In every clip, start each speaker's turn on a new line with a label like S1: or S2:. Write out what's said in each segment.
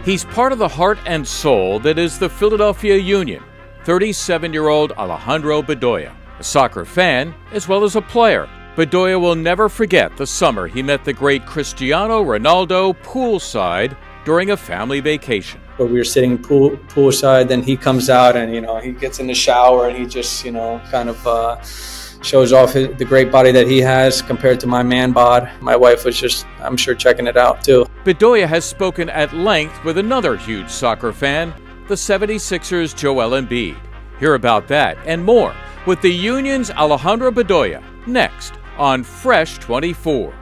S1: He's part of the heart and soul that is the Philadelphia Union, 37-year-old Alejandro Bedoya, a soccer fan as well as a player. Bedoya will never forget the summer he met the great Cristiano Ronaldo poolside during a family vacation.
S2: But we were sitting poolside, then he comes out and, he gets in the shower and he just, kind of shows off the great body that he has compared to my man bod. My wife was just, I'm sure, checking it out too.
S1: Bedoya has spoken at length with another huge soccer fan, the 76ers' Joel Embiid. Hear about that and more with the Union's Alejandro Bedoya next on Fresh 24.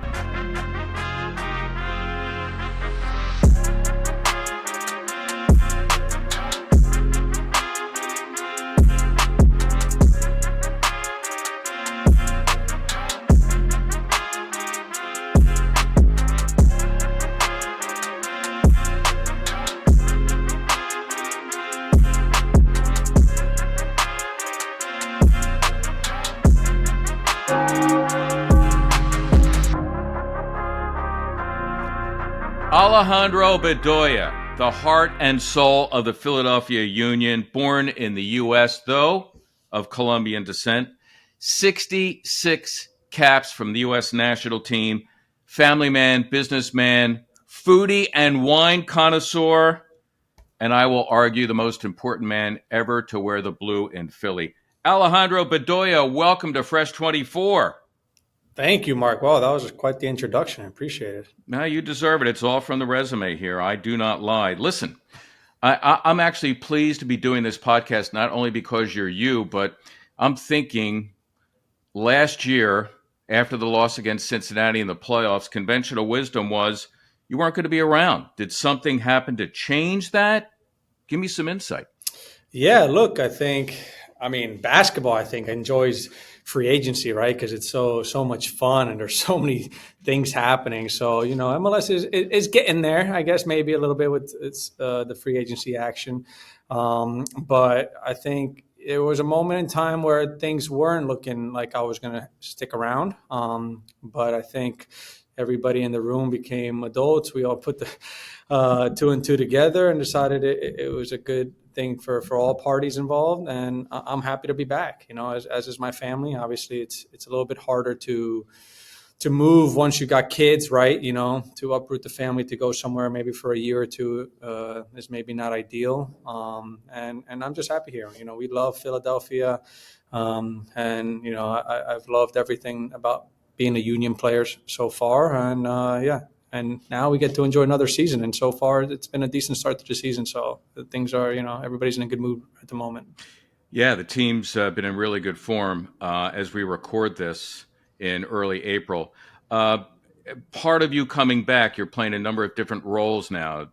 S1: Alejandro Bedoya, the heart and soul of the Philadelphia Union, born in the U.S., though of Colombian descent, 66 caps from the U.S. national team, family man, businessman, foodie and wine connoisseur, and I will argue the most important man ever to wear the blue in Philly. Alejandro Bedoya, welcome to Fresh 24.
S2: Thank you, Mark. Wow, that was quite the introduction. I appreciate it.
S1: No, you deserve it. It's all from the resume here. I do not lie. Listen, I'm actually pleased to be doing this podcast, not only because you're you, but I'm thinking last year, after the loss against Cincinnati in the playoffs, conventional wisdom was you weren't going to be around. Did something happen to change that? Give me some insight.
S2: Yeah, look, basketball, enjoys free agency, right? Because it's so much fun and there's so many things happening. So, MLS is getting there, I guess, maybe a little bit with the free agency action. But I think it was a moment in time where things weren't looking like I was going to stick around. But I think everybody in the room became adults. We all put the two and two together and decided it was a good thing for all parties involved, and I'm happy to be back. As is my family. Obviously, it's a little bit harder to move once you got kids, right? To uproot the family to go somewhere maybe for a year or two is maybe not ideal. And I'm just happy here. We love Philadelphia, and I've loved everything about being a Union player so far, and and now we get to enjoy another season. And so far, it's been a decent start to the season. So things are, everybody's in a good mood at the moment.
S1: Yeah, the team's been in really good form as we record this in early April. Part of you coming back, you're playing a number of different roles now,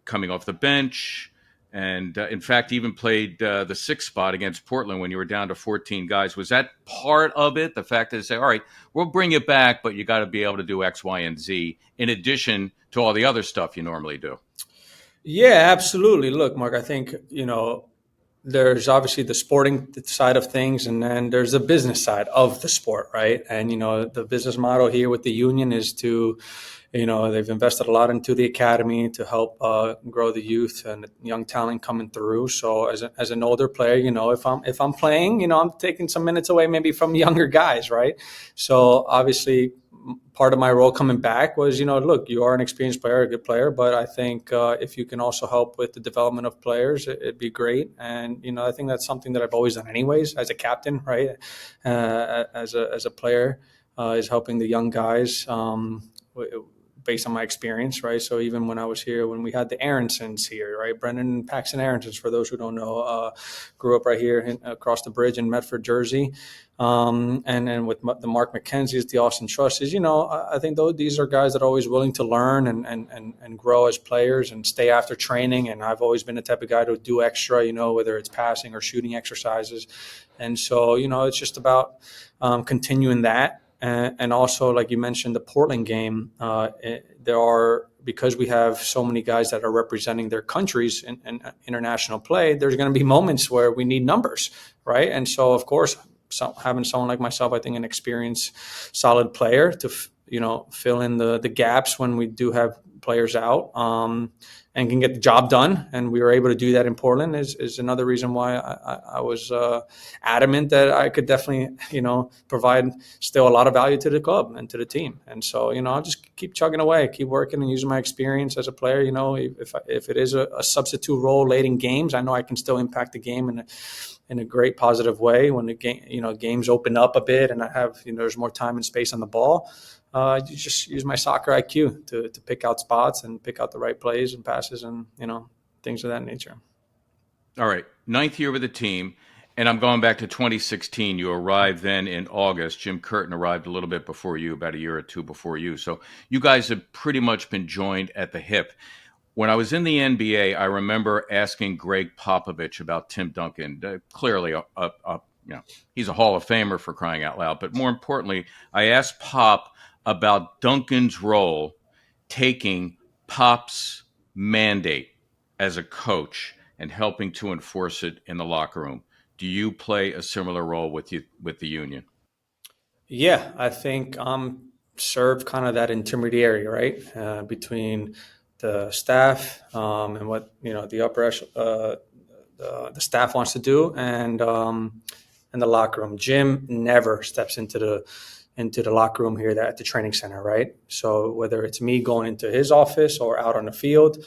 S1: coming off the bench, and in fact, even played the sixth spot against Portland when you were down to 14 guys. Was that part of it? The fact that they say, all right, we'll bring you back, but you got to be able to do X, Y, and Z in addition to all the other stuff you normally do.
S2: Yeah, absolutely. Look, Mark, I think, there's obviously the sporting side of things, and then there's the business side of the sport, right? And, the business model here with the Union is to, they've invested a lot into the academy to help grow the youth and young talent coming through. So as an older player, if I'm playing, I'm taking some minutes away maybe from younger guys, right? So obviously part of my role coming back was, look, you are an experienced player, a good player, but I think if you can also help with the development of players, it'd be great. And, I think that's something that I've always done anyways as a captain, right? As a player is helping the young guys based on my experience, right? So even when I was here, when we had the Aronsons here, right? Brendan and Paxton Aronsons, for those who don't know, grew up right here across the bridge in Medford, Jersey. And then with the Mark McKenzie's, the Austin Trusses, I think these are guys that are always willing to learn and grow as players and stay after training. And I've always been the type of guy to do extra, whether it's passing or shooting exercises. And so, it's just about continuing that. And also, like you mentioned, the Portland game, because we have so many guys that are representing their countries in international play, there's going to be moments where we need numbers, right? And so, of course, having someone like myself, I think an experienced, solid player to fill in the gaps when we do have players out, and can get the job done. And we were able to do that in Portland is another reason why I was adamant that I could definitely, provide still a lot of value to the club and to the team. And so, I'll just keep chugging away, keep working and using my experience as a player. If it is a substitute role late in games, I know I can still impact the game in a great positive way when the game, games open up a bit and I have, there's more time and space on the ball. You just use my soccer IQ to pick out spots and pick out the right plays and passes and, things of that nature.
S1: All right. 9th year with the team. And I'm going back to 2016. You arrived then in August. Jim Curtin arrived a little bit before you, about a year or two before you. So you guys have pretty much been joined at the hip. When I was in the NBA, I remember asking Greg Popovich about Tim Duncan. Clearly, he's a Hall of Famer, for crying out loud. But more importantly, I asked Pop about Duncan's role taking Pop's mandate as a coach and helping to enforce it in the locker room. Do you play a similar role with the union?
S2: Yeah, I think I'm served kind of that intermediary, right, between the staff and what the upper the staff wants to do, and the locker room. Jim never steps into the locker room here at the training center, right? So whether it's me going into his office or out on the field,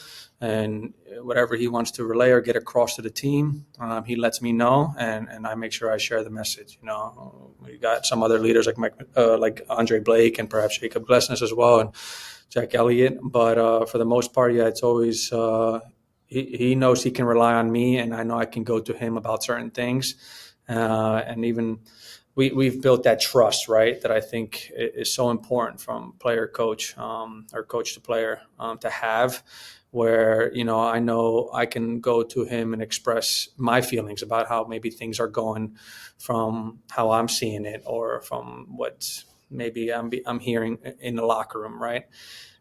S2: and whatever he wants to relay or get across to the team, he lets me know, and I make sure I share the message. We got some other leaders like Andre Blake and perhaps Jacob Glesnes as well, and Jack Elliott. But for the most part, yeah, it's always he knows he can rely on me, and I know I can go to him about certain things, and even. We've built that trust, right, that I think is so important from player coach or coach to player to have, where I know I can go to him and express my feelings about how maybe things are going from how I'm seeing it or from what maybe I'm hearing in the locker room, right?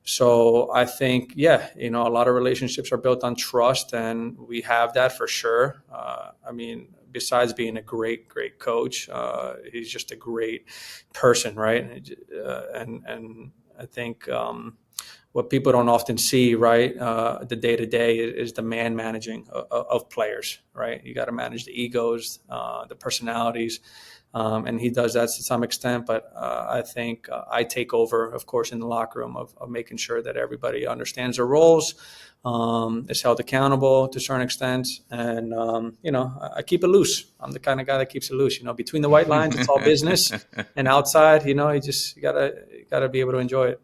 S2: So I think, a lot of relationships are built on trust, and we have that for sure. Besides being a great great coach, he's just a great person, right? And I think what people don't often see, right, the day to day is the man managing of players, right? You got to manage the egos, the personalities, and he does that to some extent. But I think I take over, of course, in the locker room of making sure that everybody understands their roles, is held accountable to a certain extent, and I keep it loose. I'm the kind of guy that keeps it loose. Between the white lines, it's all business, and outside, you gotta be able to enjoy it.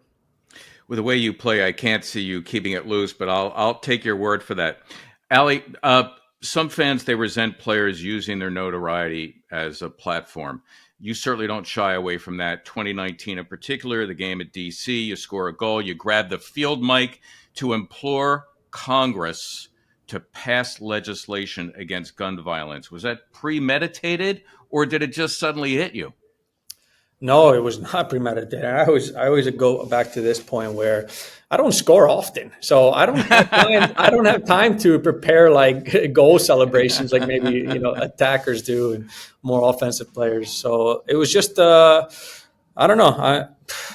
S1: With the way you play, I can't see you keeping it loose, but I'll take your word for that. Ali, some fans, they resent players using their notoriety as a platform. You certainly don't shy away from that. 2019 in particular, the game at D.C., you score a goal, you grab the field mic to implore Congress to pass legislation against gun violence. Was that premeditated, or did it just suddenly hit you?
S2: No, it was not premeditated. I always go back to this point where I don't score often, so I don't have time. I don't have time to prepare like goal celebrations like maybe attackers do and more offensive players. So it was just I don't know.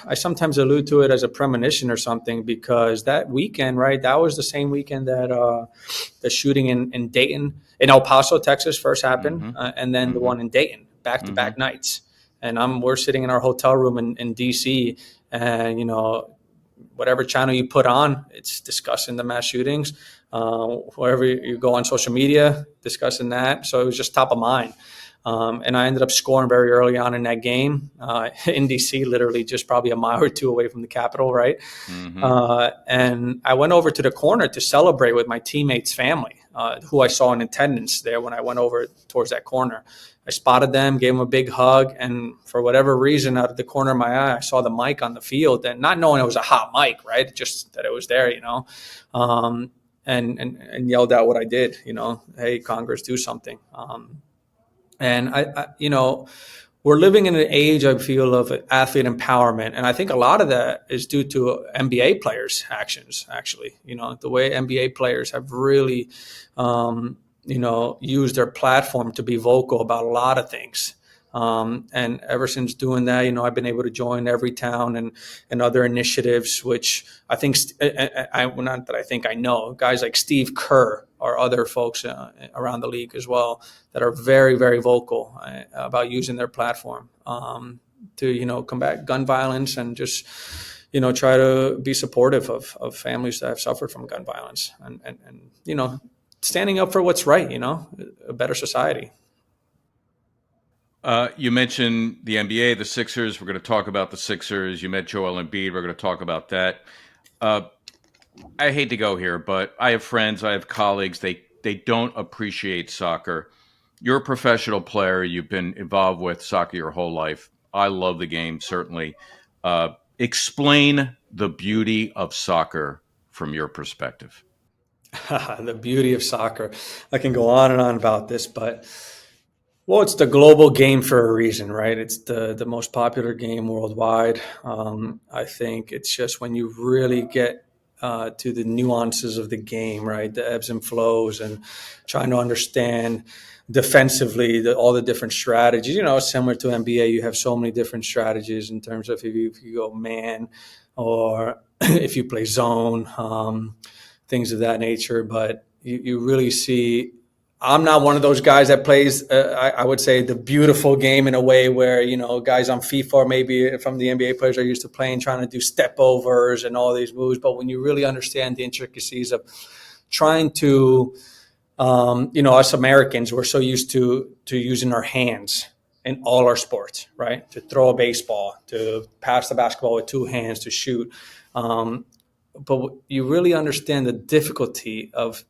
S2: I sometimes allude to it as a premonition or something, because that weekend, right? That was the same weekend that the shooting in Dayton, in El Paso, Texas, first happened, and then the one in Dayton, back-to-back nights. And we're sitting in our hotel room in DC, and whatever channel you put on, it's discussing the mass shootings. Wherever you go on social media, discussing that. So it was just top of mind. And I ended up scoring very early on in that game in DC, literally just probably a mile or two away from the Capitol, right? And I went over to the corner to celebrate with my teammates' family, who I saw in attendance there when I went over towards that corner. I spotted them, gave them a big hug, and for whatever reason, out of the corner of my eye, I saw the mic on the field, and not knowing it was a hot mic, right? Just that it was there, and yelled out what I did, hey, Congress, do something. And we're living in an age, I feel, of athlete empowerment. And I think a lot of that is due to NBA players' actions, actually. The way NBA players have really, used their platform to be vocal about a lot of things. And ever since doing that, I've been able to join every town and other initiatives, which I think, well, not that I think, I know guys like Steve Kerr or other folks around the league as well that are very, very vocal about using their platform to, combat gun violence and just, try to be supportive of families that have suffered from gun violence and standing up for what's right, a better society.
S1: You mentioned the NBA, the Sixers. We're going to talk about the Sixers. You met Joel Embiid. We're going to talk about that. I hate to go here, but I have friends, I have colleagues. They don't appreciate soccer. You're a professional player. You've been involved with soccer your whole life. I love the game, certainly. Explain the beauty of soccer from your perspective.
S2: The beauty of soccer. I can go on and on about this, but well, it's the global game for a reason, right? It's the most popular game worldwide. I think it's just when you really get to the nuances of the game, right? The ebbs and flows and trying to understand defensively all the different strategies. Similar to NBA, you have so many different strategies in terms of if you go man or if you play zone, things of that nature. But you really see I'm not one of those guys that plays, I would say, the beautiful game in a way where, guys on FIFA or maybe from the NBA players are used to playing, trying to do step overs and all these moves. But when you really understand the intricacies of trying to, us Americans, we're so used to using our hands in all our sports, right? To throw a baseball, to pass the basketball with two hands, to shoot. But you really understand the difficulty of,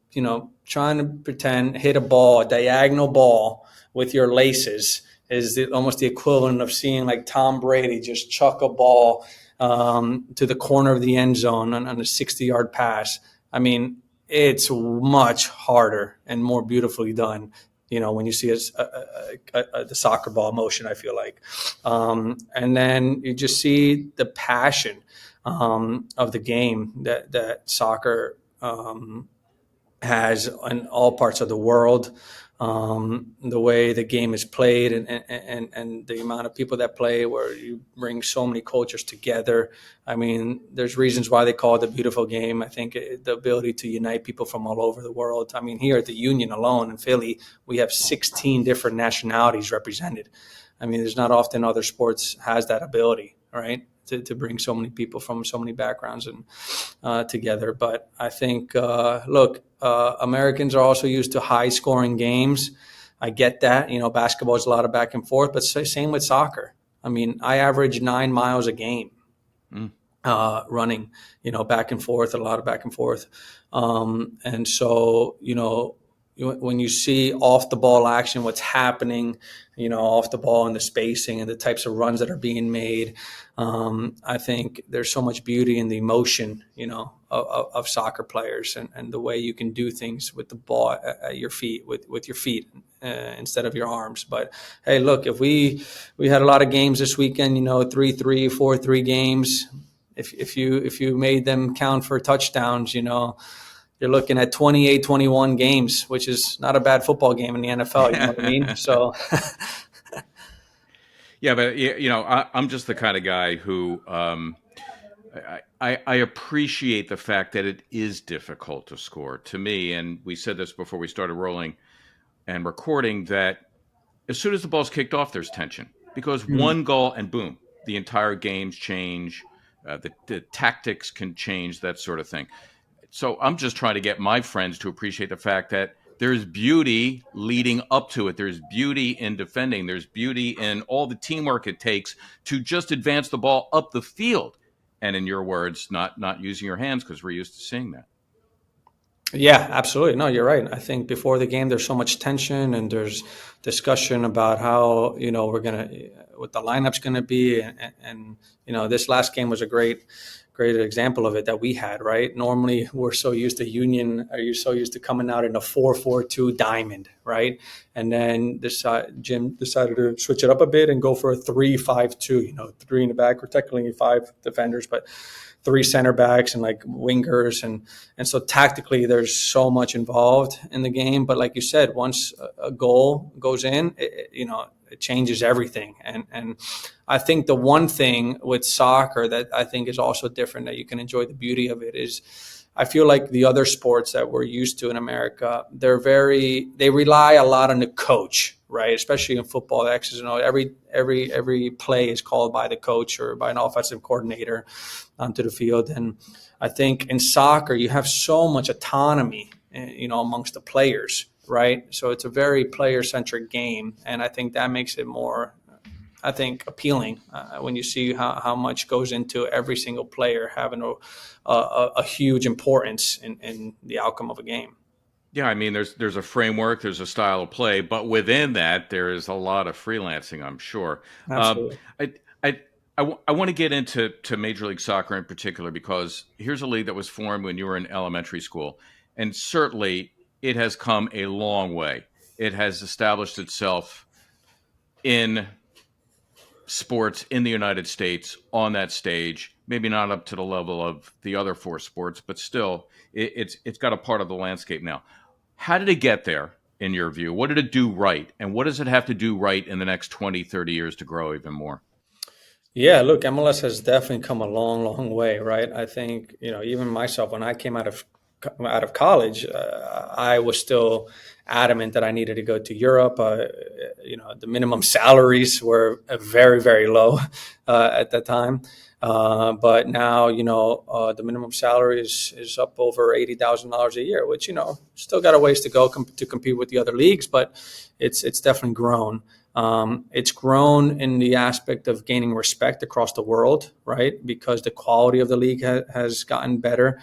S2: trying to pretend hit a diagonal ball with your laces is almost the equivalent of seeing like Tom Brady just chuck a ball to the corner of the end zone on a 60-yard pass. I mean, it's much harder and more beautifully done, when you see the soccer ball motion, I feel like. And then you just see the passion of the game that soccer has in all parts of the world, the way the game is played and the amount of people that play, where you bring so many cultures together. I mean, there's reasons why they call it the beautiful game. I think the ability to unite people from all over the world. I mean, here at the Union alone in Philly, we have 16 different nationalities represented. I mean, there's not often other sports has that ability, right? To bring so many people from so many backgrounds and together. But I think, Americans are also used to high-scoring games. I get that. Basketball is a lot of back and forth, but same with soccer. I mean, I average 9 miles a game running, back and forth, a lot of back and forth. And so, when you see off the ball action, what's happening, off the ball and the spacing and the types of runs that are being made, I think there's so much beauty in the emotion, of soccer players and the way you can do things with the ball at your feet, with your feet instead of your arms. But hey, look, if we had a lot of games this weekend, 3-3, 4-3 games. If you made them count for touchdowns, you're looking at 28, 21 games, which is not a bad football game in the NFL. You know what I mean? So,
S1: Yeah, but I'm just the kind of guy who I appreciate the fact that it is difficult to score. To me, and we said this before we started rolling and recording, that as soon as the ball's kicked off, there's tension because one goal and boom, the entire game's change. The tactics can change, that sort of thing. So I'm just trying to get my friends to appreciate the fact that there's beauty leading up to it. There's beauty in defending. There's beauty in all the teamwork it takes to just advance the ball up the field. And in your words, not using your hands, because we're used to seeing that.
S2: yeah, absolutely. No, you're right. I think before the game, there's so much tension and there's discussion about how, what the lineup's going to be. And, this last game was a great example of it that we had, right? Normally we're so used to you're so used to coming out in a 4-4-2 diamond, right? And then Jim decided to switch it up a bit and go for a 3-5-2, 3 in the back, or technically 5 defenders, but three center backs and like wingers, and so tactically there's so much involved in the game. But like you said, once a goal goes in, it changes everything. And I think the one thing with soccer that I think is also different, that you can enjoy the beauty of it, is I feel like the other sports that we're used to in America, they rely a lot on the coach, right? Especially in football, X's and O's. Every play is called by the coach or by an offensive coordinator onto the field. And I think in soccer, you have so much autonomy, amongst the players, right? So it's a very player-centric game, and I think that makes it more, appealing when you see how much goes into every single player having a huge importance in the outcome of a game.
S1: Yeah, I mean, there's a framework, there's a style of play, but within that, there is a lot of freelancing, I'm sure. Um,
S2: Absolutely.
S1: I, I, I want to get into Major League Soccer in particular because here's a league that was formed when you were in elementary school, and certainly it has come a long way. It has established itself in sports in the United States on that stage. Maybe not up to the level of the other four sports, but still, it's got a part of the landscape now. How did it get there, in your view? What did it do right? And what does it have to do right in the next 20, 30 years to grow even more?
S2: Yeah, look, MLS has definitely come a long, long way, right? I think, even myself, when I came out of college, I was still adamant that I needed to go to Europe. The minimum salaries were very, very low at that time. But now, the minimum salary is up over $80,000 a year, which, still got a ways to go to compete with the other leagues, but it's definitely grown. It's grown in the aspect of gaining respect across the world, right? Because the quality of the league has gotten better.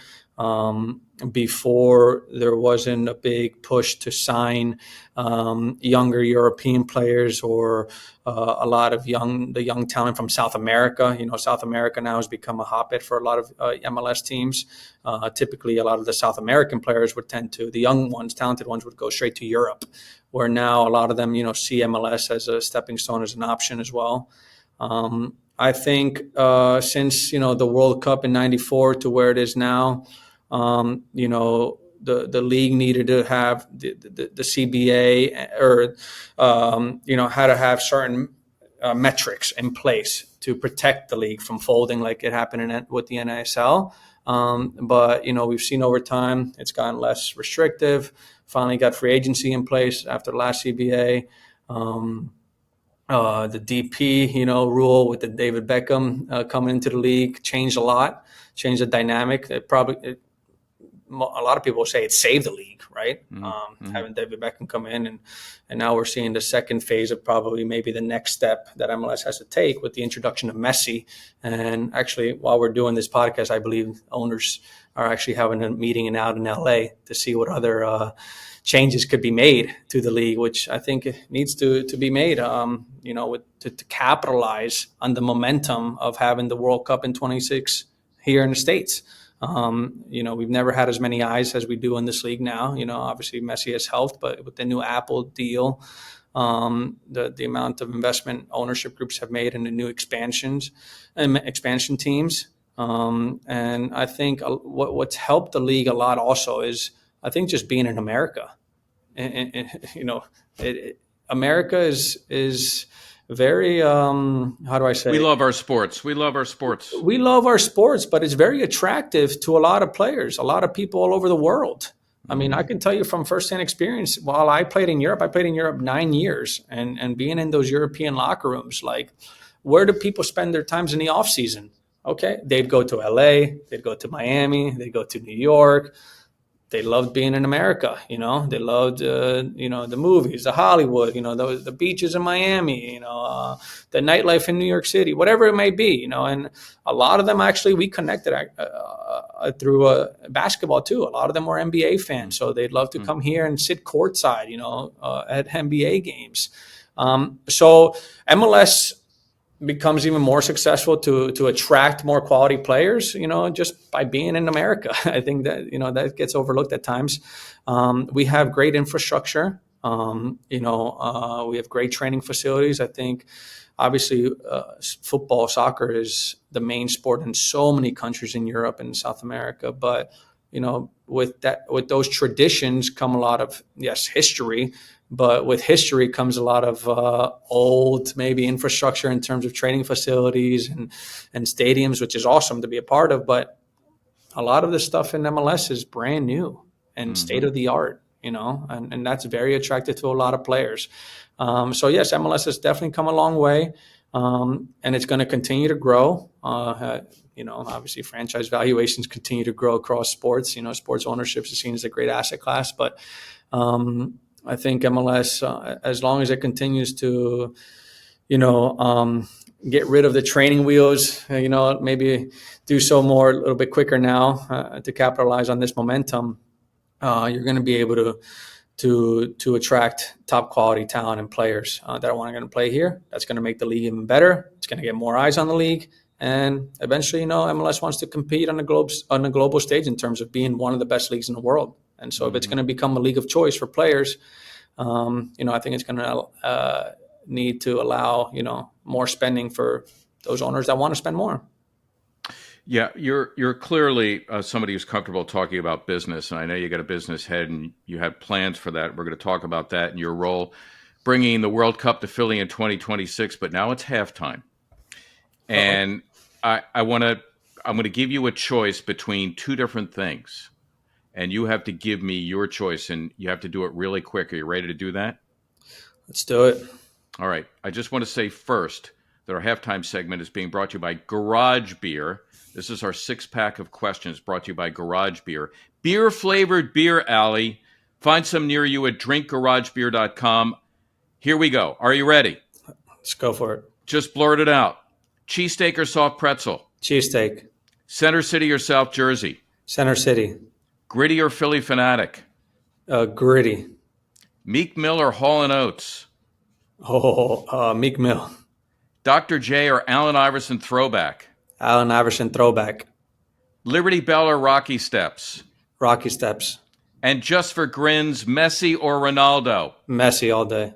S2: Before, there wasn't a big push to sign younger European players or a lot of the young talent from South America. South America now has become a hotbed for a lot of MLS teams. Typically, a lot of the South American players the young ones, talented ones, would go straight to Europe, where now a lot of them, see MLS as a stepping stone, as an option as well. I think since, the World Cup in '94 to where it is now, the league needed to have the CBA, or had to have certain metrics in place to protect the league from folding, like it happened with the NASL. But we've seen over time it's gotten less restrictive. Finally got free agency in place after the last CBA. The DP, rule with the David Beckham coming into the league changed a lot, changed the dynamic. A lot of people say it saved the league, right?
S1: Mm-hmm.
S2: Having David Beckham come in, and now we're seeing the second phase of probably maybe the next step that MLS has to take with the introduction of Messi. And actually, while we're doing this podcast, I believe owners are actually having a meeting out in LA to see what other changes could be made to the league, which I think needs to be made, to capitalize on the momentum of having the World Cup in 26 here in the States. We've never had as many eyes as we do in this league now. Obviously Messi has helped, but with the new Apple deal, the amount of investment ownership groups have made in the new expansion teams. And I think what's helped the league a lot also is, I think, just being in America. America is very, how do I say?
S1: We love our sports. We love our sports.
S2: We love our sports, but it's very attractive to a lot of players, a lot of people all over the world. I mean, I can tell you from firsthand experience, while I played in Europe 9 years, and being in those European locker rooms, like, where do people spend their times in the off season? Okay, they'd go to LA, they'd go to Miami, they'd go to New York. They loved being in America, They loved, the movies, the Hollywood, the beaches in Miami, the nightlife in New York City, whatever it may be, And a lot of them, actually, we connected through basketball too. A lot of them were NBA fans, so they'd love to come here and sit courtside, at NBA games. So MLS becomes even more successful to attract more quality players, just by being in America. I think that, that gets overlooked at times. We have great infrastructure. We have great training facilities. I think obviously football, soccer is the main sport in so many countries in Europe and South America. But, with those traditions come a lot of, yes, history, but with history comes a lot of old, maybe infrastructure in terms of training facilities and stadiums, which is awesome to be a part of. But a lot of the stuff in MLS is brand new and state of the art, and that's very attractive to a lot of players. So yes, MLS has definitely come a long way, and it's going to continue to grow. Obviously franchise valuations continue to grow across sports. Sports ownership is seen as a great asset class, but I think MLS, as long as it continues to, get rid of the training wheels, maybe do so more a little bit quicker now to capitalize on this momentum, you're going to be able to attract top quality talent and players that are going to play here. That's going to make the league even better. It's going to get more eyes on the league. And eventually, MLS wants to compete on the global stage in terms of being one of the best leagues in the world. And so if it's going to become a league of choice for players, I think it's going to need to allow, more spending for those owners that want to spend more.
S1: Yeah, you're clearly somebody who's comfortable talking about business, and I know you got a business head and you have plans for that. We're going to talk about that and your role bringing the World Cup to Philly in 2026. But now it's halftime, and I'm going to give you a choice between two different things, and you have to give me your choice, and you have to do it really quick. Are you ready to do that?
S2: Let's do it.
S1: All right. I just want to say first that our halftime segment is being brought to you by Garage Beer. This is our 6-pack of questions brought to you by Garage Beer. Beer-flavored beer, Allie. Find some near you at drinkgaragebeer.com. Here we go. Are you ready?
S2: Let's go for it.
S1: Just blurt it out. Cheesesteak or soft pretzel?
S2: Cheesesteak.
S1: Center City or South Jersey?
S2: Center City.
S1: Gritty or Philly Fanatic?
S2: Gritty.
S1: Meek Mill or Hall & Oates?
S2: Meek Mill.
S1: Dr. J or Allen Iverson Throwback?
S2: Allen Iverson Throwback.
S1: Liberty Bell or Rocky Steps?
S2: Rocky Steps.
S1: And just for grins, Messi or Ronaldo?
S2: Messi all day.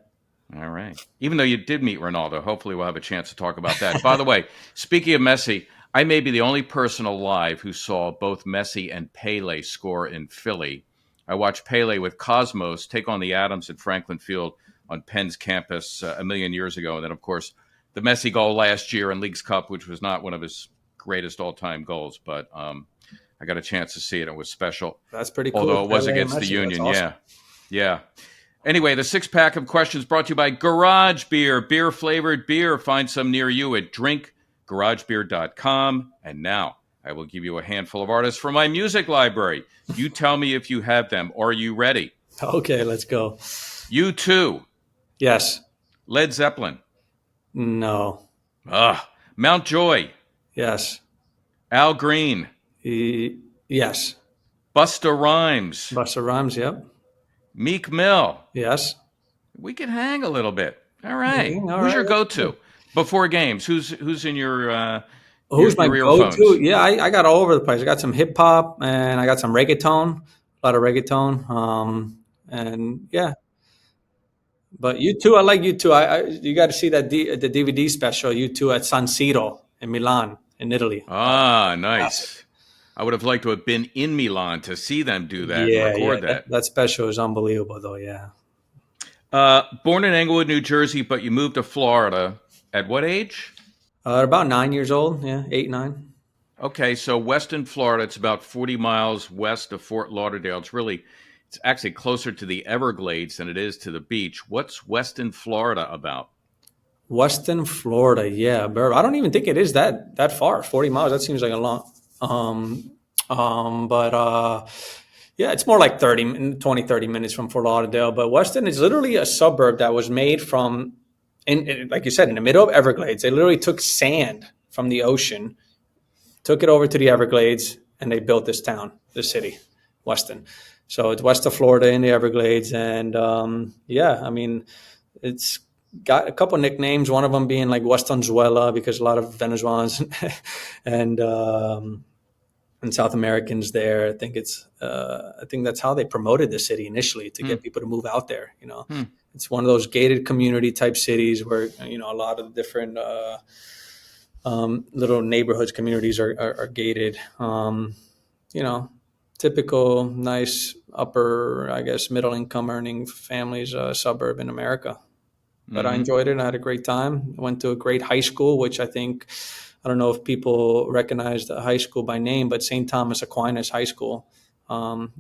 S1: All right. Even though you did meet Ronaldo, hopefully we'll have a chance to talk about that. By the way, speaking of Messi, I may be the only person alive who saw both Messi and Pele score in Philly. I watched Pele with Cosmos take on the Adams at Franklin Field on Penn's campus a million years ago. And then, of course, the Messi goal last year in Leagues Cup, which was not one of his greatest all-time goals, but I got a chance to see it. It was special.
S2: That's pretty cool.
S1: Although it was against the Union. Awesome. Yeah. Anyway, the 6-pack of questions brought to you by Garage Beer. Beer-flavored beer. Find some near you at drinkgaragebeer.com. And now I will give you a handful of artists from my music library. You tell me if you have them. Are you ready?
S2: Okay, let's go.
S1: U2.
S2: Yes.
S1: Led Zeppelin.
S2: No.
S1: Mount Joy.
S2: Yes.
S1: Al Green.
S2: Yes.
S1: Busta Rhymes.
S2: Busta Rhymes, yep.
S1: Meek Mill.
S2: Yes.
S1: We can hang a little bit. All right.
S2: All
S1: Who's
S2: right.
S1: your go-to before games? Who's in your
S2: who's my go-to?
S1: earphones?
S2: Yeah, I got all over the place. I got some hip hop and I got some reggaeton. A lot of reggaeton. And yeah. But U2, I like U2. You got to see that the DVD special, U2 at San Siro in Milan, in Italy.
S1: Nice.
S2: Classic.
S1: I would have liked to have been in Milan to see them do that and record that.
S2: That special is unbelievable, though, yeah.
S1: Born in Englewood, New Jersey, but you moved to Florida at what age?
S2: About 9 years old, 8, 9.
S1: Okay, so Weston, Florida, it's about 40 miles west of Fort Lauderdale. It's actually closer to the Everglades than it is to the beach. What's Weston, Florida about?
S2: Weston, Florida, yeah. I don't even think it is that far. 40 miles, that seems like a long. Yeah, it's more like 30 minutes from Fort Lauderdale. But Weston is literally a suburb that was made from, like you said, in the middle of Everglades. They literally took sand from the ocean, took it over to the Everglades, and they built this town, this city, Weston. So it's west of Florida in the Everglades. And it's got a couple nicknames, one of them being like Westonzuela, because a lot of Venezuelans and South Americans there. I think that's how they promoted the city initially, to get people to move out there, it's one of those gated community type cities where, you know, a lot of different little neighborhoods, communities are gated. You know, typical nice upper, I guess, middle income earning families, suburb in America. But I
S1: Mm-hmm.
S2: enjoyed it. I had a great time. I went to a great high school, which I think, I don't know if people recognize the high school by name, but St. Thomas Aquinas High School.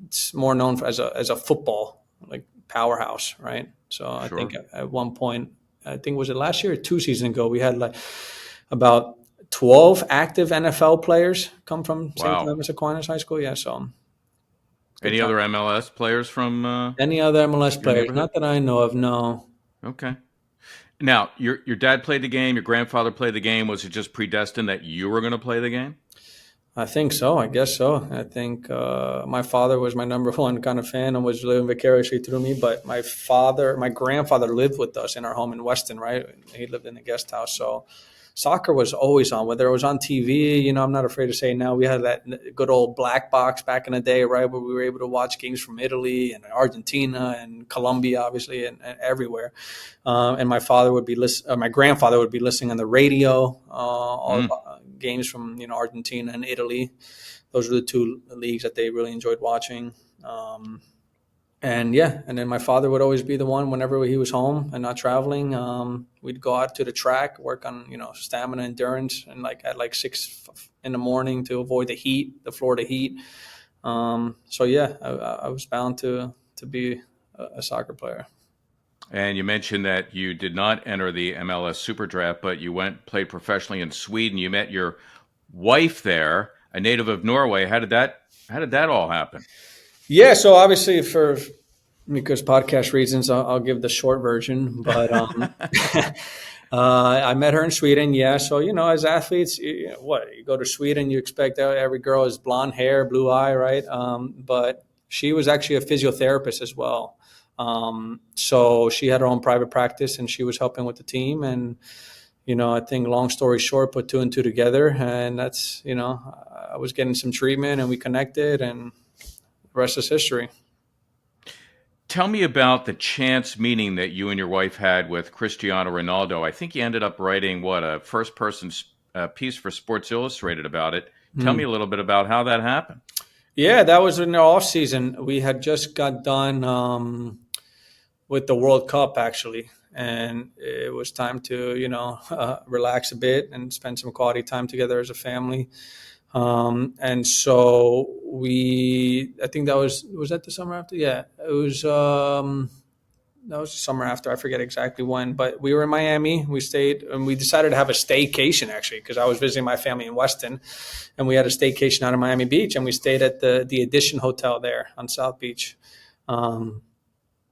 S2: It's more known for, as a football like powerhouse, right? So I think
S1: Sure.
S2: at one point, I think was it last year or 2 seasons ago, we had like about 12 active NFL players come from St.
S1: Wow.
S2: Thomas Aquinas High School. Yeah, so good
S1: Any
S2: time.
S1: other MLS players from
S2: Any other MLS
S1: your
S2: players?
S1: neighborhood?
S2: Not that I know of. No.
S1: Okay. Now, your dad played the game. Your grandfather played the game. Was it just predestined that you were going to play the game?
S2: I think so. I guess so. I think my father was my number one kind of fan and was living vicariously through me. But my grandfather lived with us in our home in Weston, right? He lived in the guest house. So soccer was always on, whether it was on TV. You know, I'm not afraid to say now we had that good old black box back in the day, right? Where we were able to watch games from Italy and Argentina and Colombia, obviously, and everywhere. And my grandfather would be listening on the radio, all
S1: Mm.
S2: games from, you know, Argentina and Italy. Those were the two leagues that they really enjoyed watching. And yeah, and then my father would always be the one whenever he was home and not traveling. We'd go out to the track, work on, you know, stamina, endurance, and like at like 6 in the morning to avoid the Florida heat. So yeah, I was bound to be a soccer player.
S1: And you mentioned that you did not enter the MLS Super Draft, but you played professionally in Sweden. You met your wife there, a native of Norway. How did that all happen?
S2: Yeah, so obviously because podcast reasons, I'll give the short version. But I met her in Sweden. Yeah, so you know, as athletes, you go to Sweden, you expect every girl has blonde hair, blue eye, right? But she was actually a physiotherapist as well. So she had her own private practice, and she was helping with the team. And you know, I think long story short, put two and two together, and that's, you know, I was getting some treatment, and we connected, and the rest is history.
S1: Tell me about the chance meeting that you and your wife had with Cristiano Ronaldo. I think you ended up writing a first person piece for Sports Illustrated about it. Tell me
S2: Hmm.
S1: a little bit about how that happened.
S2: Yeah, that was in the off season. We had just got done with the World Cup actually, and it was time to, you know, relax a bit and spend some quality time together as a family. And so I think was that the summer after? Yeah, it was. That was the summer after. I forget exactly when, but we were in Miami. We stayed, and we decided to have a staycation actually, because I was visiting my family in Weston, and we had a staycation out of Miami Beach, and we stayed at the Edition Hotel there on South Beach. Um,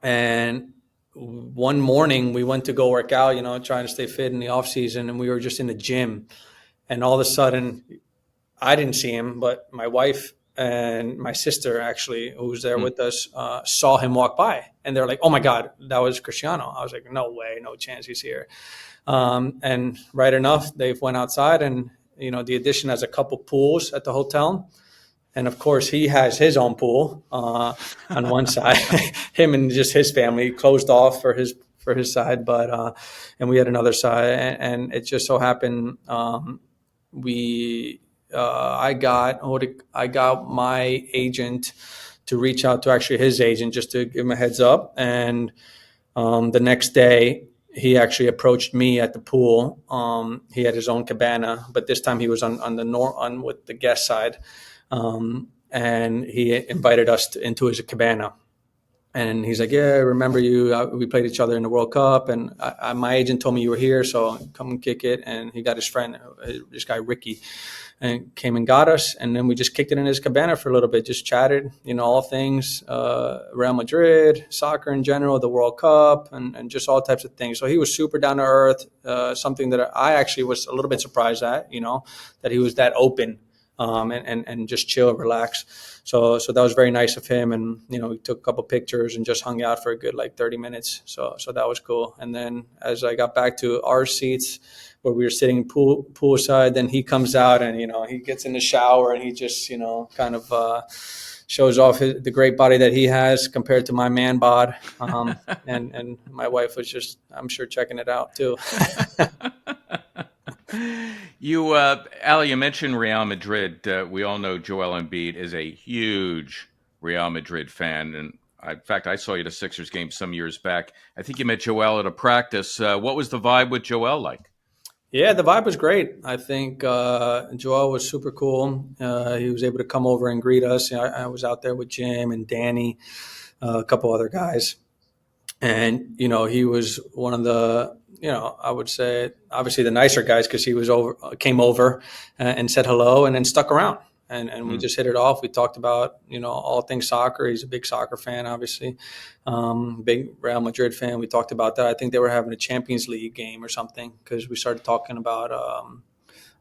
S2: and one morning we went to go work out, you know, trying to stay fit in the off season, and we were just in the gym, and all of a sudden I didn't see him, but my wife and my sister, actually, who was there
S1: Hmm.
S2: with us, saw him walk by, and they're like, "Oh my God, that was Cristiano!" I was like, "No way, no chance, he's here." And right enough, they went outside, and you know, the Edition has a couple pools at the hotel, and of course, he has his own pool on one side. Him and just his family closed off for his side, but and we had another side, and it just so happened we I got my agent to reach out to actually his agent just to give him a heads up, and the next day he actually approached me at the pool. He had his own cabana, but this time he was on the on with the guest side, and he invited us into his cabana. And he's like, "Yeah, I remember you. We played each other in the World Cup, and my agent told me you were here, so come and kick it." And he got his friend, this guy Ricky, and came and got us. And then we just kicked it in his cabana for a little bit, just chatted, you know, all things Real Madrid, soccer in general, the World Cup, and just all types of things. So he was super down to earth, something that I actually was a little bit surprised at, you know, that he was that open. And just chill and relax. So that was very nice of him. And, you know, we took a couple pictures and just hung out for a good like 30 minutes. So that was cool. And then as I got back to our seats where we were sitting poolside, then he comes out and, you know, he gets in the shower and he just, you know, kind of shows off the great body that he has compared to my man bod. And my wife was just, I'm sure, checking it out too.
S1: Ali, you mentioned Real Madrid. We all know Joel Embiid is a huge Real Madrid fan, and in fact, I saw you at a Sixers game some years back. I think you met Joel at a practice. What was the vibe with Joel like?
S2: Yeah, the vibe was great. I think Joel was super cool. He was able to come over and greet us. I was out there with Jim and Danny, a couple other guys. And, he was one of the, I would say, obviously the nicer guys because he came over and said hello and then stuck around. And we just hit it off. We talked about, all things soccer. He's a big soccer fan, obviously. Big Real Madrid fan. We talked about that. I think they were having a Champions League game or something because we started talking about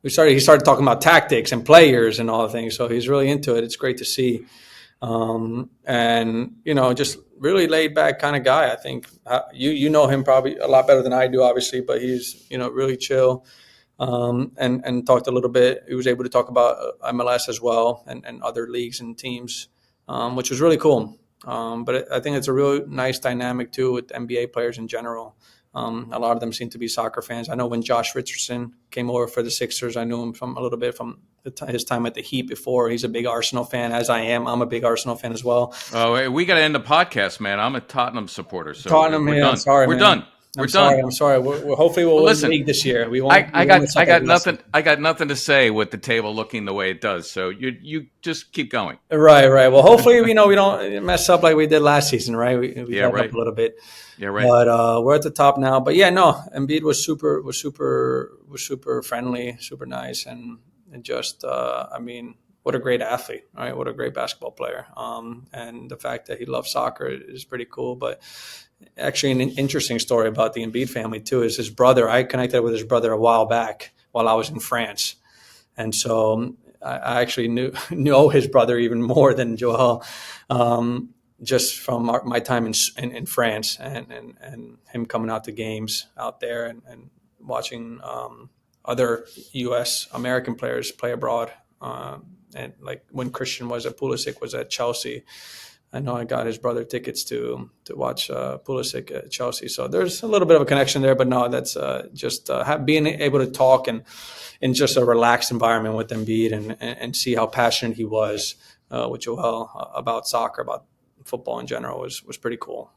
S2: he started talking about tactics and players and all the things. So he's really into it. It's great to see. And just really laid back kind of guy. I think you know him probably a lot better than I do, obviously, but he's really chill. And talked a little bit. He was able to talk about MLS as well and other leagues and teams, which was really cool. But I think it's a really nice dynamic too with NBA players in general. A lot of them seem to be soccer fans. I know when Josh Richardson came over for the Sixers, I knew him from a little bit from his time at the Heat before. He's a big Arsenal fan, as I am. I'm a big Arsenal fan as well.
S1: Oh, hey, we got to end the podcast, man. I'm a Tottenham supporter, so
S2: Tottenham,
S1: we're
S2: yeah,
S1: done.
S2: I'm sorry,
S1: we're
S2: man.
S1: done. We're done.
S2: I'm sorry. We're hopefully we'll win the league this year. We won't.
S1: I got nothing. I got nothing to say with the table looking the way it does. So you just keep going.
S2: Right. Well, hopefully we don't mess up like we did last season, right? We got up a little bit.
S1: Yeah, right.
S2: But we're at the top now. But yeah, no, Embiid was super friendly, super nice, and just what a great athlete, right? What a great basketball player. And the fact that he loves soccer is pretty cool. But actually, an interesting story about the Embiid family too is his brother. I connected with his brother a while back while I was in France, and so I actually know his brother even more than Joel, just from my time in France and him coming out to games out there and watching other U.S. American players play abroad. And like when Pulisic was at Chelsea, I know I got his brother tickets to watch Pulisic at Chelsea. So there's a little bit of a connection there, but no, that's just being able to talk and in just a relaxed environment with Embiid and see how passionate he was with Joel about soccer, about football in general was pretty cool.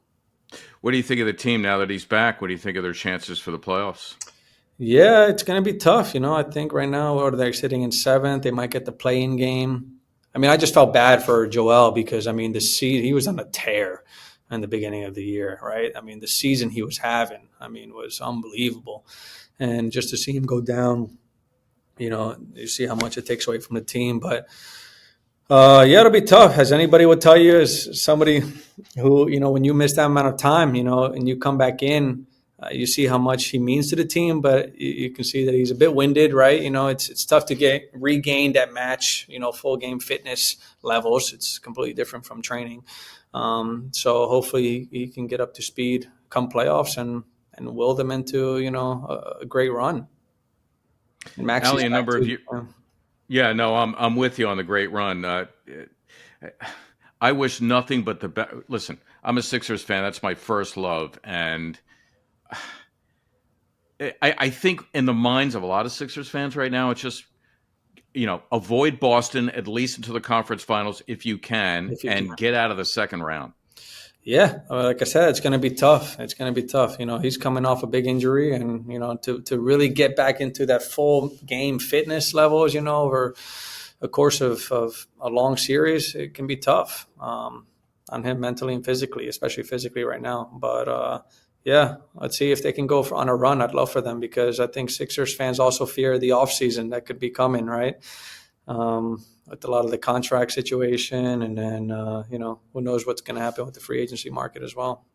S1: What do you think of the team now that he's back? What do you think of their chances for the playoffs?
S2: Yeah, it's going to be tough. I think right now they're sitting in seventh. They might get the play-in game. I just felt bad for Joel because, the season, he was on a tear in the beginning of the year, right? The season he was having, was unbelievable. And just to see him go down, you see how much it takes away from the team. But, yeah, it'll be tough. As anybody would tell you, as somebody who, when you miss that amount of time, and you come back in, you see how much he means to the team, but you can see that he's a bit winded, right? It's tough to get regained at match, full game fitness levels. It's completely different from training. So hopefully he can get up to speed come playoffs and will them into, a great run.
S1: Ali, a number of you. Yeah, no, I'm with you on the great run. I wish nothing but the best. Listen, I'm a Sixers fan. That's my first love, and I think in the minds of a lot of Sixers fans right now, it's just, avoid Boston at least into the conference finals if you can, get out of the second round.
S2: Yeah, like I said, it's going to be tough. He's coming off a big injury, and to really get back into that full game fitness levels, over a course of a long series, it can be tough on him mentally and physically, especially physically right now. But yeah, let's see if they can go on a run. I'd love for them because I think Sixers fans also fear the offseason that could be coming, right? With a lot of the contract situation, and then, who knows what's going to happen with the free agency market as well.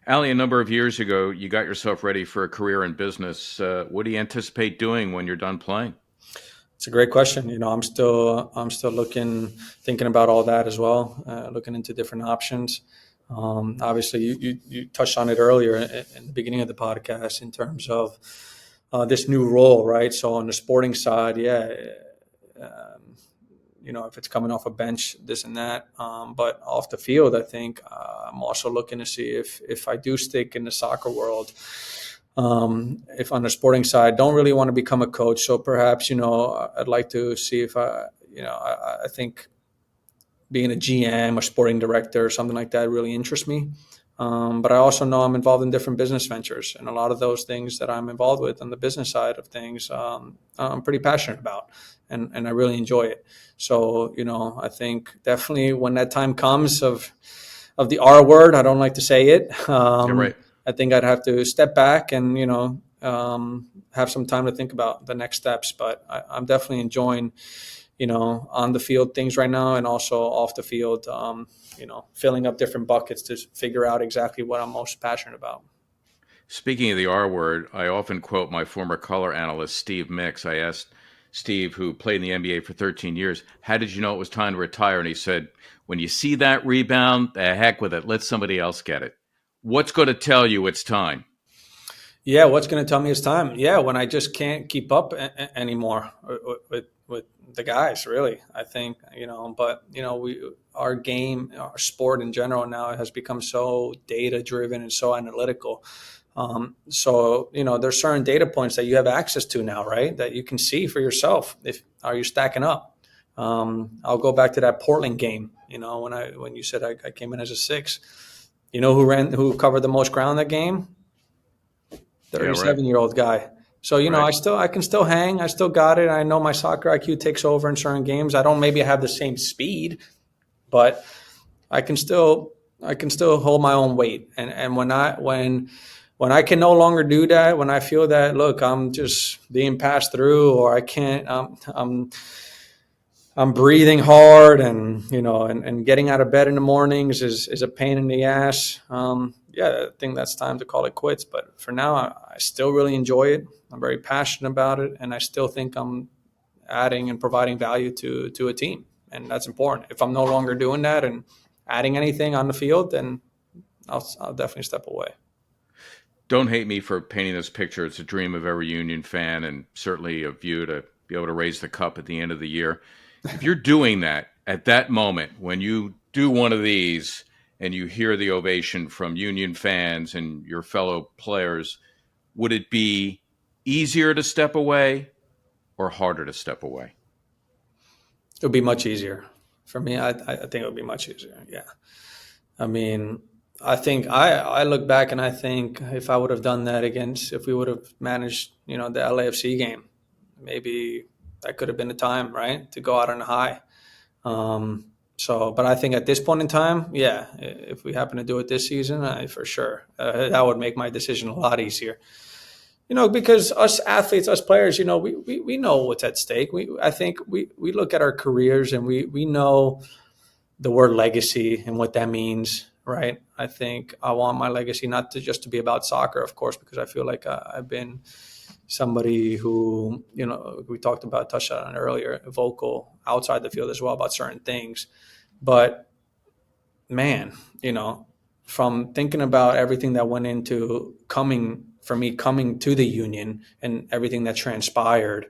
S1: Ali, a number of years ago, you got yourself ready for a career in business. What do you anticipate doing when you're done playing?
S2: It's a great question. I'm still thinking about all that as well, looking into different options. Obviously, you touched on it earlier in the beginning of the podcast in terms of this new role, right? So on the sporting side, yeah, if it's coming off a bench, this and that. But off the field, I think I'm also looking to see if I do stick in the soccer world, if on the sporting side, don't really want to become a coach. So perhaps, I'd like to see if I think being a GM or sporting director or something like that really interests me. But I also know I'm involved in different business ventures, and a lot of those things that I'm involved with on the business side of things, I'm pretty passionate about, and I really enjoy it. So, I think definitely when that time comes of the R word, I don't like to say it.
S1: Yeah, right.
S2: I think I'd have to step back and, have some time to think about the next steps. But I'm definitely enjoying, on the field things right now, and also off the field, filling up different buckets to figure out exactly what I'm most passionate about.
S1: Speaking of the R word, I often quote my former color analyst, Steve Mix. I asked Steve, who played in the NBA for 13 years, how did you know it was time to retire? And he said, when you see that rebound, the heck with it. Let somebody else get it. What's going to tell you it's time?
S2: Yeah, what's going to tell me it's time? Yeah, when I just can't keep up anymore with the guys, really. I think, but our game, our sport in general now has become so data driven and so analytical. So there's certain data points that you have access to now, right? That you can see for yourself. If are you stacking up? I'll go back to that Portland game. When you said I came in as a 6, who covered the most ground that game?
S1: Yeah, right.
S2: 37-year-old guy. So,
S1: Right.
S2: I can still hang. I still got it. I know my soccer IQ takes over in certain games. I don't maybe have the same speed, but I can still hold my own weight. And when I can no longer do that, when I feel that, look, I'm just being passed through, or I can't, I'm breathing hard, and getting out of bed in the mornings is a pain in the ass. Yeah, I think that's time to call it quits. But for now, I still really enjoy it. I'm very passionate about it, and I still think I'm adding and providing value to a team, and that's important. If I'm no longer doing that and adding anything on the field, then I'll definitely step away.
S1: Don't hate me for painting this picture. It's a dream of every Union fan, and certainly of you to be able to raise the cup at the end of the year. If you're doing that at that moment, when you do one of these and you hear the ovation from Union fans and your fellow players, would it be easier to step away or harder to step away?
S2: It would be much easier for me. I think it would be much easier. Yeah. I mean, I think I look back and I think if I would have done that if we would have managed, the LAFC game, maybe that could have been the time, right, to go out on a high. But I think at this point in time, yeah, if we happen to do it this season, for sure, that would make my decision a lot easier. Because us athletes, us players, we know what's at stake. I think we look at our careers and we know the word legacy and what that means, right? I think I want my legacy not to just to be about soccer, of course, because I feel like I've been somebody who, we touched on it earlier, vocal outside the field as well about certain things. But man, from thinking about everything that went into coming to the Union and everything that transpired,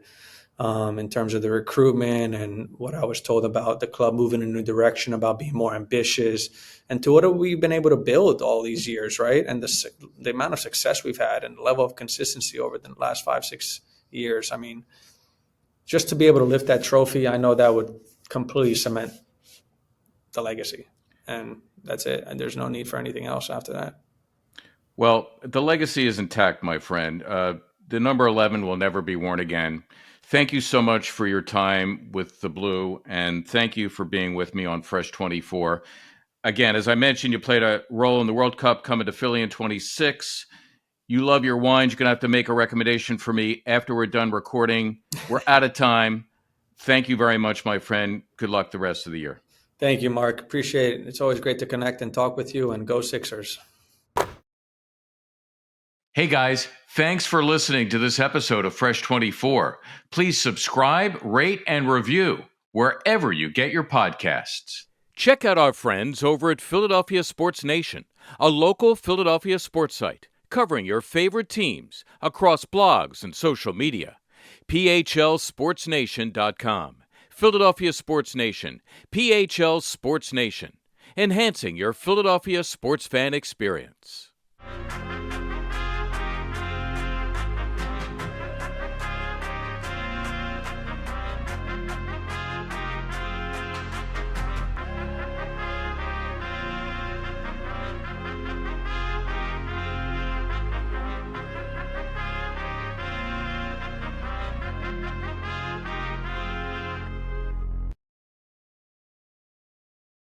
S2: in terms of the recruitment and what I was told about the club moving in a new direction, about being more ambitious, and to what have we been able to build all these years, right? And the amount of success we've had and the level of consistency over the last 5-6 years. I mean, just to be able to lift that trophy, I know that would completely cement the legacy. And that's it. And there's no need for anything else after that.
S1: Well, the legacy is intact, my friend. The number 11 will never be worn again. Thank you so much for your time with the Blue, and thank you for being with me on Fresh 24. Again, as I mentioned, you played a role in the World Cup coming to Philly in 26. You love your wines. You're going to have to make a recommendation for me after we're done recording. We're out of time. Thank you very much, my friend. Good luck the rest of the year.
S2: Thank you, Mark. Appreciate it. It's always great to connect and talk with you, and go Sixers.
S1: Hey guys, thanks for listening to this episode of Fresh 24. Please subscribe, rate, and review wherever you get your podcasts. Check out our friends over at Philadelphia Sports Nation, a local Philadelphia sports site covering your favorite teams across blogs and social media. PHLSportsNation.com. Philadelphia Sports Nation, PHL Sports Nation, enhancing your Philadelphia sports fan experience.